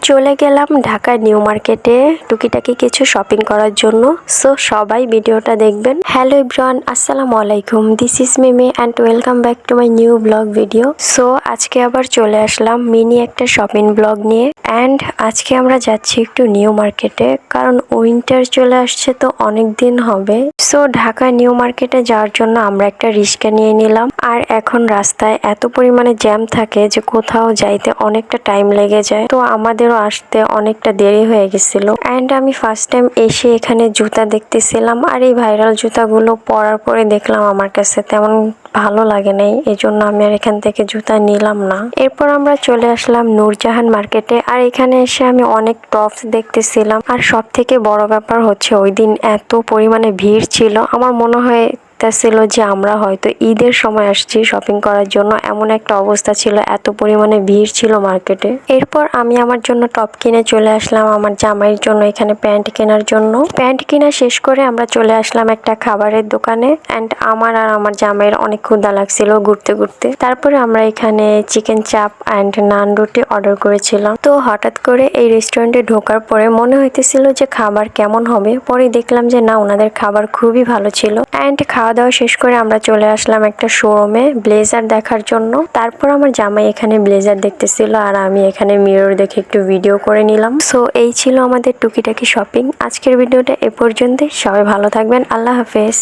চলে গেলাম ঢাকা নিউ মার্কেটে টুকিটাকি কিছু শপিং করার জন্য। সো সবাই ভিডিওটা দেখবেন। হ্যালো এভরিওয়ান, আসসালামু আলাইকুম। This is Mimi and welcome back to my new blog video. So আজকে আবার চলে আসলাম মিনি একটা শপিং ব্লগ নিয়ে। অ্যান্ড আজকে আমরা যাচ্ছি একটু নিউ মার্কেটে, কারণ উইন্টার চলে আসছে তো অনেক দিন হবে। সো ঢাকা নিউ মার্কেটে যাওয়ার জন্য আমরা একটা রিক্সা নিয়ে নিলাম। আর এখন রাস্তায় এত পরিমাণে জ্যাম থাকে যে কোথাও যাইতে অনেকটা টাইম লেগে যায়। তো আমাদেরও আসতে অনেকটা দেরি হয়ে গেছিল। অ্যান্ড আমি ফার্স্ট টাইম এসে এখানে জুতা দেখতেছিলাম, আর এই ভাইরাল জুতাগুলো পরার পরে দেখলাম আমার কাছে তেমন ভালো লাগে নাই, এই জন্য আমি আর এখান থেকে জুতা নিলাম না। এরপর আমরা চলে আসলাম নূরজাহান মার্কেটে। আর এখানে এসে আমি অনেক টপস দেখতেছিলাম। আর সব থেকে বড় ব্যাপার হচ্ছে ওই দিন এত পরিমাণে ভিড় ছিল, আমার মনে হয় ছিল যে আমরা হয়তো ঈদের সময় আসছি শপিং করার জন্য, এমন একটা অবস্থা ছিল, এত পরিমাণে ভিড় ছিল মার্কেটে। এরপর আমি আমার জন্য টপ কিনে চলে আসলাম আমার জামাইয়ের জন্য এখানে প্যান্ট কেনার জন্য। প্যান্ট কিনা শেষ করে আমরা চলে আসলাম একটা খাবারের দোকানে। অ্যান্ড আমার আর আমার জামাইয়ের অনেক ক্ষুধা লাগছিল ঘুরতে ঘুরতে। তারপরে আমরা এখানে চিকেন চাপ অ্যান্ড নান রুটি অর্ডার করেছিলাম। তো হঠাৎ করে এই রেস্টুরেন্টে ঢোকার পরে মনে হইতেছিল যে খাবার কেমন হবে, পরে দেখলাম যে না, ওনাদের খাবার খুবই ভালো ছিল। অ্যান্ড খাওয়া দাওয়া শেষ করে আমরা চলে আসলাম একটা শোরুমে ব্লেজার দেখার জন্য। তারপর আমার জামাই এখানে ব্লেজার দেখতেছিল আর আমি এখানে মিরর দেখে একটু ভিডিও করে নিলাম। সো এই ছিল আমাদের টুকিটাকি শপিং। আজকের ভিডিওটা এ পর্যন্তই। সবাই ভালো থাকবেন। আল্লাহ হাফেজ।